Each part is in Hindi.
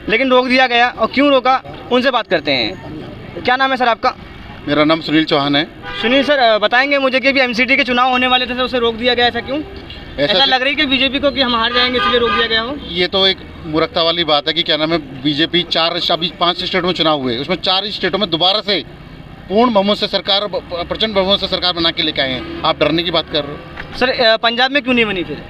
लेकिन रोक दिया गया, और क्यों रोका उनसे बात करते हैं। क्या नाम है सर आपका? मेरा नाम सुनील चौहान है। सुनील सर, बताएंगे मुझे कि अभी एमसीडी के चुनाव होने वाले थे तो उसे रोक दिया गया, ऐसा क्यों? ऐसा लग रही है कि बीजेपी को कि हम हार जाएंगे इसलिए रोक दिया गया हो? ये तो एक मूर्खता वाली बात है कि क्या नाम है, बीजेपी अभी 5 स्टेटों में चुनाव हुए, उसमें 4 स्टेटों में दोबारा से पूर्ण बहुमत से सरकार, प्रचंड बहुमत से सरकार बना के लेके आए हैं। आप डरने की बात कर रहे हो। सर पंजाब में क्यों नहीं बनी फिर?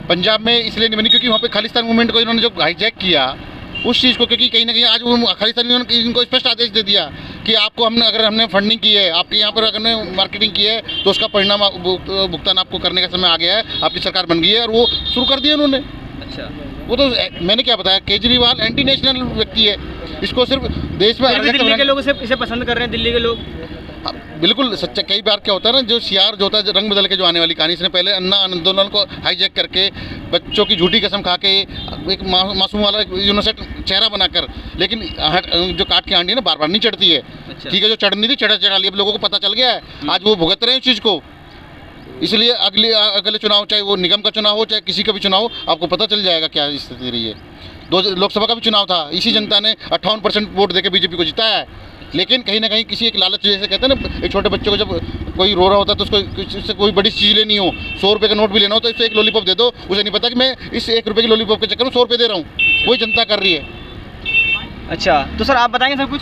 पंजाब में इसलिए नहीं बनी क्योंकि वहाँ पे खालिस्तान मूवमेंट को इन्होंने जो हाईजैक किया उस चीज़ को, क्योंकि कहीं ना कहीं आज वो खालिस्तान इनको स्पष्ट आदेश दे दिया कि आपको हमने फंडिंग की है, आपके यहाँ पर अगर हमने मार्केटिंग की है तो उसका परिणाम भुगतान आपको करने का समय आ गया है, आपकी सरकार बन गई है, और वो शुरू कर दिया उन्होंने। अच्छा, वो तो मैंने क्या बताया, केजरीवाल एंटी नेशनल व्यक्ति है, इसको सिर्फ देश में दिल्ली के लोग इसे पसंद कर रहे हैं, दिल्ली के लोग। बिल्कुल सच्चा। कई बार क्या होता है ना, जो सियार जो होता है, रंग बदल के जो आने वाली कहानी, इसने पहले अन्ना आंदोलन को हाईजैक करके बच्चों की झूठी कसम खा के एक मासूम वाला यूनिसेट चेहरा बनाकर, लेकिन जो काट की आंटी ना बार बार नहीं चढ़ती है। अच्छा। ठीक है, जो चढ़नी थी चढ़ा ली, अब लोगों को पता चल गया है, आज वो भुगत रहे हैं इस चीज़ को। इसलिए अगले चुनाव, चाहे वो निगम का चुनाव हो चाहे किसी का भी चुनाव हो, आपको पता चल जाएगा क्या स्थिति रही है। 2 लोकसभा का भी चुनाव था, इसी जनता ने 58% वोट देकर बीजेपी को जिताया है। लेकिन कहीं ना कहीं किसी एक लालच, जैसे कहते हैं ना, एक छोटे बच्चे को जब कोई रो रहा होता है तो उसको कोई बड़ी चीज़ लेनी हो, 100 रुपये का नोट भी लेना हो तो इससे एक लॉलीपॉप दे दो, उसे नहीं पता कि मैं इस 1 रुपये की लॉलीपॉप के चक्कर में 100 रुपये दे रहा हूँ। वही जनता कर रही है। अच्छा, तो सर आप बताएंगे सर कुछ?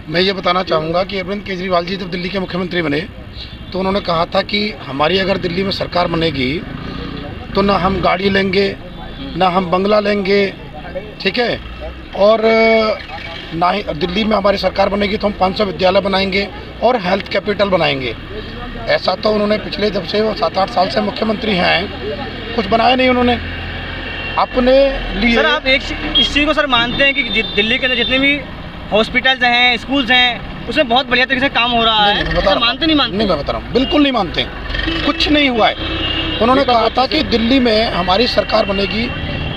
मैं ये बताना चाहूँगा कि अरविंद केजरीवाल जी जब दिल्ली के मुख्यमंत्री बने तो उन्होंने कहा था कि हमारी अगर दिल्ली में सरकार बनेगी तो ना हम गाड़ी लेंगे, ना हम बंगला लेंगे, ठीक है, और ना ही दिल्ली में हमारी सरकार बनेगी तो हम 500 विद्यालय बनाएंगे और हेल्थ कैपिटल बनाएंगे। ऐसा तो उन्होंने पिछले जब से वो 7-8 साल से मुख्यमंत्री हैं कुछ बनाया नहीं उन्होंने अपने लिए। सर आप इस चीज़ को सर मानते हैं कि दिल्ली के अंदर जितने भी हॉस्पिटल्स हैं, स्कूल्स हैं, उसमें बहुत बढ़िया तरीके से काम हो रहा है? सर मानते नहीं मानते? नहीं, मैं बता रहा हूँ, बिल्कुल नहीं मानते, कुछ नहीं हुआ है। उन्होंने कहा था कि दिल्ली में हमारी सरकार बनेगी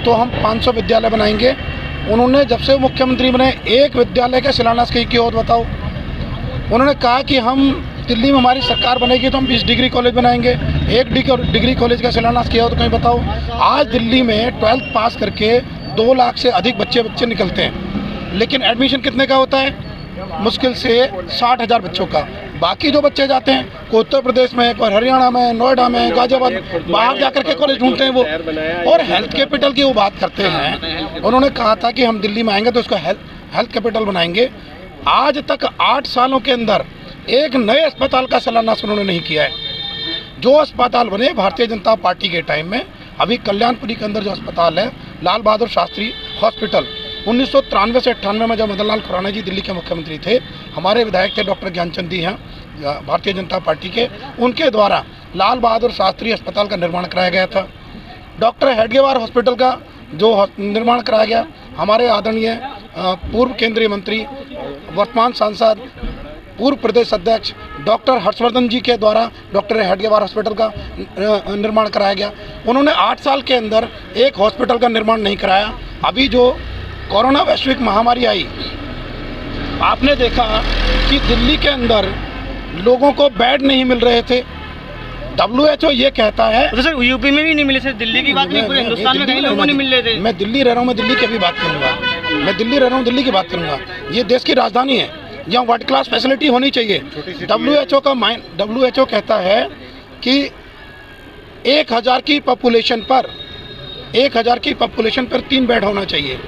तो हम 500 विद्यालय बनाएंगे। उन्होंने जब से मुख्यमंत्री बने एक विद्यालय का शिलान्यास की हो बताओ। उन्होंने कहा कि हम दिल्ली में हमारी सरकार बनेगी तो हम 20 डिग्री कॉलेज बनाएंगे, 1 डिग्री कॉलेज का शिलान्यास किया हो तो कहीं बताओ। आज दिल्ली में 12th पास करके 2 लाख से अधिक बच्चे निकलते हैं, लेकिन एडमिशन कितने का होता है? मुश्किल से 60,000 बच्चों का। बाकी जो बच्चे जाते हैं कोई उत्तर प्रदेश में, कोई हरियाणा में, नोएडा में, गाजियाबाद, बाहर जाकर के कॉलेज ढूंढते हैं वो। और हेल्थ कैपिटल की वो बात करते हैं, उन्होंने कहा था कि हम दिल्ली में आएंगे तो इसको हेल्थ कैपिटल बनाएंगे। आज तक 8 सालों के अंदर एक नए अस्पताल का शिलान्यास उन्होंने नहीं किया है। जो अस्पताल बने भारतीय जनता पार्टी के टाइम में, अभी कल्याणपुरी के अंदर जो अस्पताल है लाल बहादुर शास्त्री हॉस्पिटल, 1993 से 98 में जब मदन लाल खुराना जी दिल्ली के मुख्यमंत्री थे, हमारे विधायक थे डॉक्टर ज्ञानचंद जी हैं भारतीय जनता पार्टी के, उनके द्वारा लाल बहादुर शास्त्री अस्पताल का निर्माण कराया गया था। डॉक्टर हेडगेवार हॉस्पिटल का जो निर्माण कराया गया, हमारे आदरणीय पूर्व केंद्रीय मंत्री, वर्तमान सांसद, पूर्व प्रदेश अध्यक्ष डॉक्टर हर्षवर्धन जी के द्वारा डॉक्टर हेडगेवार हॉस्पिटल का निर्माण कराया गया। उन्होंने 8 साल के अंदर एक हॉस्पिटल का निर्माण नहीं कराया। अभी जो कोरोना वैश्विक महामारी आई, आपने देखा कि दिल्ली के अंदर लोगों को बेड नहीं मिल रहे थे। WHO ये कहता है, तो सर यूपी में भी नहीं मिले, सिर्फ दिल्ली की बात नहीं, पूरे हिंदुस्तान में कई लोगों को नहीं मिल रहे थे। मैं दिल्ली रह रहा हूँ, मैं दिल्ली की भी बात करूँगा, मैं दिल्ली रह रहा हूँ, दिल्ली की बात करूँगा। ये देश की राजधानी है, यहाँ वर्ल्ड क्लास फैसिलिटी होनी चाहिए। WHO कहता है कि 1000 की पॉपुलेशन पर 3 बेड होना चाहिए।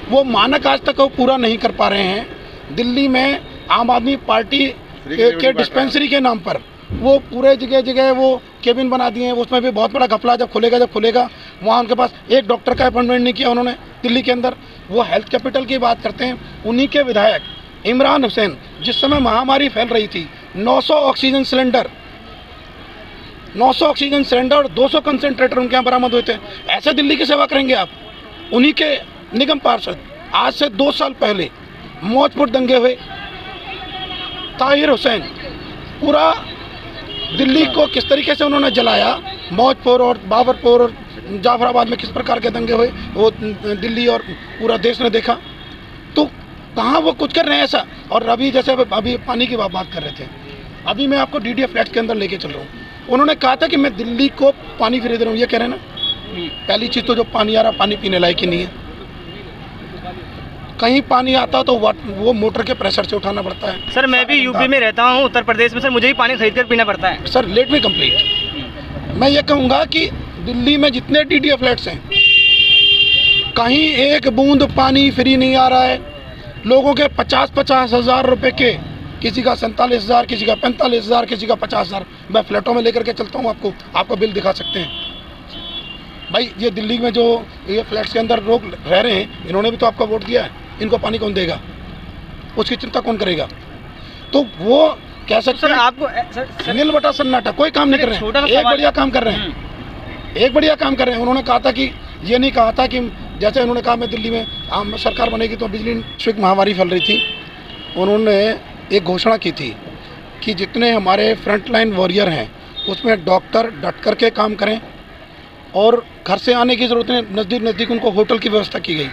वो मानक आज तक वो पूरा नहीं कर पा रहे हैं। दिल्ली में आम आदमी पार्टी के डिस्पेंसरी के नाम पर वो पूरे जगह वो केबिन बना दिए हैं। उसमें भी बहुत बड़ा घपला, जब खुलेगा वहाँ उनके पास एक डॉक्टर का अपॉइंटमेंट नहीं किया उन्होंने दिल्ली के अंदर। वो हेल्थ कैपिटल की बात करते हैं, उन्हीं के विधायक इमरान हुसैन, जिस समय महामारी फैल रही थी, 900 ऑक्सीजन सिलेंडर और 200 कंसेंट्रेटर उनके यहाँ बरामद हुए थे। ऐसे दिल्ली की सेवा करेंगे आप? उन्हीं के निगम पार्षद, आज से 2 साल पहले मौजपुर दंगे हुए, ताहिर हुसैन, पूरा दिल्ली को किस तरीके से उन्होंने जलाया, मौजपुर और बाबरपुर और जाफराबाद में किस प्रकार के दंगे हुए, वो दिल्ली और पूरा देश ने देखा। तो कहाँ वो कुछ कर रहे हैं ऐसा? और अभी जैसे अभी पानी की बात कर रहे थे, अभी मैं आपको DDA फ्लैट्स के अंदर लेके चल रहा हूँ। उन्होंने कहा था कि मैं दिल्ली को पानी फ्री दे रहा हूँ, ये कह रहे हैं ना। पहली चीज़ तो जो पानी आ रहा, पानी पीने लायक ही नहीं है। कहीं पानी आता तो वो मोटर के प्रेशर से उठाना पड़ता है। सर मैं भी यूपी में रहता हूँ, उत्तर प्रदेश में, सर मुझे ही पानी खरीद कर पीना पड़ता है। Sir let me complete. मैं ये कहूँगा कि दिल्ली में जितने TDA फ्लैट्स हैं, कहीं एक बूंद पानी फ्री नहीं आ रहा है। लोगों के 50-50 हज़ार रुपये के, किसी का 47,000, किसी का 45,000, किसी का 50,000। मैं फ्लैटों में लेकर के चलता हूँ, आपको बिल दिखा सकते हैं। भाई ये दिल्ली में जो ये फ्लैट्स के अंदर लोग रह रहे हैं, इन्होंने भी तो आपका वोट दिया है, इनको पानी कौन देगा, उसकी चिंता कौन करेगा? तो वो कह सकते सर हैं आपको नील बटा सन्नाटा, कोई काम नहीं कर रहे हैं। एक बढ़िया काम कर रहे हैं, एक बढ़िया काम कर रहे हैं। उन्होंने कहा था कि ये नहीं कहा था कि जैसे उन्होंने कहा मैं दिल्ली में सरकार बनेगी तो बिजली वैश्विक महामारी फैल रही थी, उन्होंने एक घोषणा की थी कि जितने हमारे फ्रंट लाइन वॉरियर हैं उसमें डॉक्टर डट कर के काम करें और घर से आने की ज़रूरत नहीं, नज़दीक उनको होटल की व्यवस्था की गई।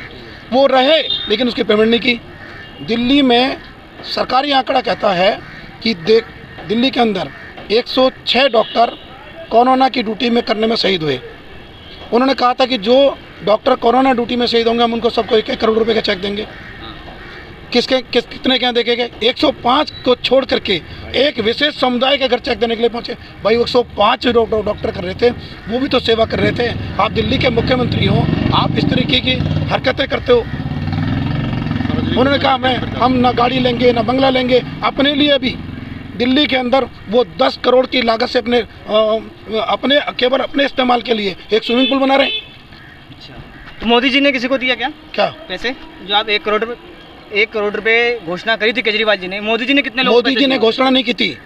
वो रहे लेकिन उसकी पेमेंट नहीं की। दिल्ली में सरकारी आंकड़ा कहता है कि दिल्ली के अंदर 106 डॉक्टर कोरोना की ड्यूटी में करने में शहीद हुए। उन्होंने कहा था कि जो डॉक्टर कोरोना ड्यूटी में शहीद होंगे हम उनको सबको 1-1 करोड़ रुपए का चेक देंगे। कितने क्या देखेंगे? 105 को छोड़ करके एक विशेष समुदाय के घर चेक देने के लिए पहुंचे। भाई 105 डॉक्टर कर रहे थे, वो भी तो सेवा कर रहे थे। आप दिल्ली के मुख्यमंत्री हो, आप इस तरीके की हरकतें करते हो। उन्होंने कहा हम ना गाड़ी लेंगे ना बंगला लेंगे, अपने लिए भी दिल्ली के अंदर वो 10 करोड़ की लागत से केवल अपने इस्तेमाल के लिए एक स्विमिंग पूल बना रहे हैं। तो मोदी जी ने किसी को दिया क्या पैसे? जो आप 1 करोड़ रुपए घोषणा करी थी केजरीवाल जी ने, मोदी जी ने कितने लोगों को? मोदी जी ने घोषणा नहीं की थी।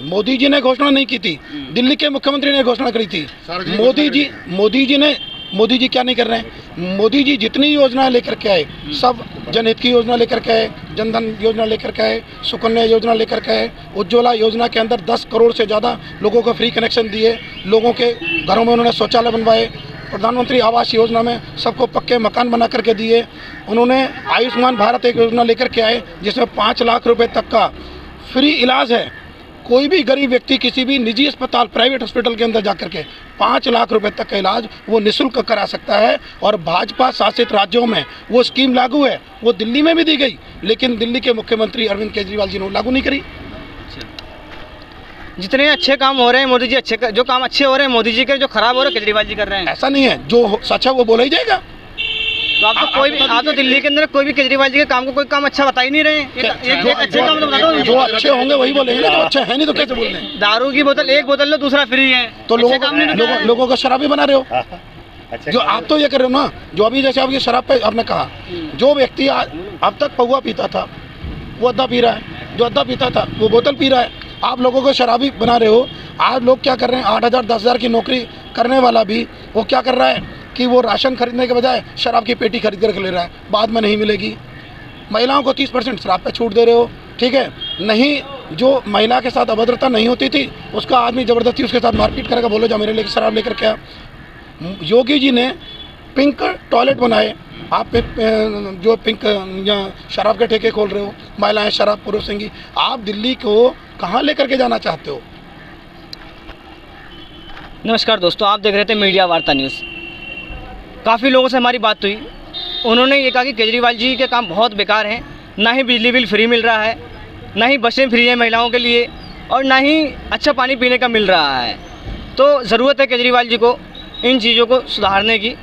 मोदी जी ने घोषणा नहीं की थी, दिल्ली के मुख्यमंत्री ने घोषणा करी थी। मोदी जी क्या नहीं कर रहे हैं? मोदी जी जितनी योजनाएं लेकर के आए, सब जनहित की योजना लेकर के आए, जनधन योजना लेकर के आए, सुकन्या योजना लेकर के आए, उज्ज्वला योजना के अंदर 10 करोड़ से ज़्यादा लोगों को फ्री कनेक्शन दिए, लोगों के घरों में उन्होंने शौचालय बनवाए, प्रधानमंत्री आवास योजना में सबको पक्के मकान बना करके दिए। उन्होंने आयुष्मान भारत एक योजना लेकर के आए जिसमें 5 लाख रुपए तक का फ्री इलाज है। कोई भी गरीब व्यक्ति किसी भी निजी अस्पताल, प्राइवेट हॉस्पिटल के अंदर जाकर के 5 लाख रुपए तक का इलाज वो निःशुल्क करा सकता है। और भाजपा शासित राज्यों में वो स्कीम लागू है, वो दिल्ली में भी दी गई, लेकिन दिल्ली के मुख्यमंत्री अरविंद केजरीवाल जी ने लागू नहीं करी। जितने अच्छे काम हो रहे हैं मोदी जी, जो काम अच्छे हो रहे हैं मोदी जी के, जो खराब हो रहे हैं केजरीवाल जी कर रहे हैं। ऐसा नहीं है, जो सच है वो बोला ही जाएगा। तो आप तो दिल्ली के अंदर कोई भी केजरीवाल जी के काम को कोई काम अच्छा बता ही नहीं रहे हैं। एक अच्छे काम तो बता दो। जो अच्छे होंगे वही बोलेंगे ना, जो अच्छे हैं नहीं तो कैसे बोल रहे हैं? दारू की बोतल एक बोतल लो, दूसरा फ्री है, तो लोगों को शराबी बना रहे हो। जो आप तो ये कर रहे हो ना, जो अभी जैसे आपकी शराब पे आपने कहा, जो व्यक्ति अब तक पौवा पीता था वो अद्धा पी रहा है, जो अद्धा पीता था वो बोतल पी रहा है। आप लोगों को शराबी बना रहे हो। आज लोग क्या कर रहे हैं, 8,000 10,000 की नौकरी करने वाला भी वो क्या कर रहा है कि वो राशन खरीदने के बजाय शराब की पेटी खरीद कर ले रहा है, बाद में नहीं मिलेगी। महिलाओं को 30% शराब पे छूट दे रहे हो, ठीक है? नहीं, जो महिला के साथ अभद्रता नहीं होती थी उसका आदमी ज़बरदस्ती उसके साथ मारपीट करेगा, बोलो जा मेरे लिए शराब लेकर के आ। योगी जी ने पिंक टॉयलेट बनाए, आप जो पिंक या शराब के ठेके खोल रहे हो, महिलाएं शराब परोसेंगी। आप दिल्ली को कहाँ लेकर के जाना चाहते हो? नमस्कार दोस्तों, आप देख रहे थे मीडिया वार्ता न्यूज़। काफ़ी लोगों से हमारी बात हुई, उन्होंने ये कहा कि केजरीवाल जी के काम बहुत बेकार हैं। ना ही बिजली बिल फ्री मिल रहा है, ना ही बसें फ्री हैं महिलाओं के लिए, और ना ही अच्छा पानी पीने का मिल रहा है। तो ज़रूरत है केजरीवाल जी को इन चीज़ों को सुधारने की।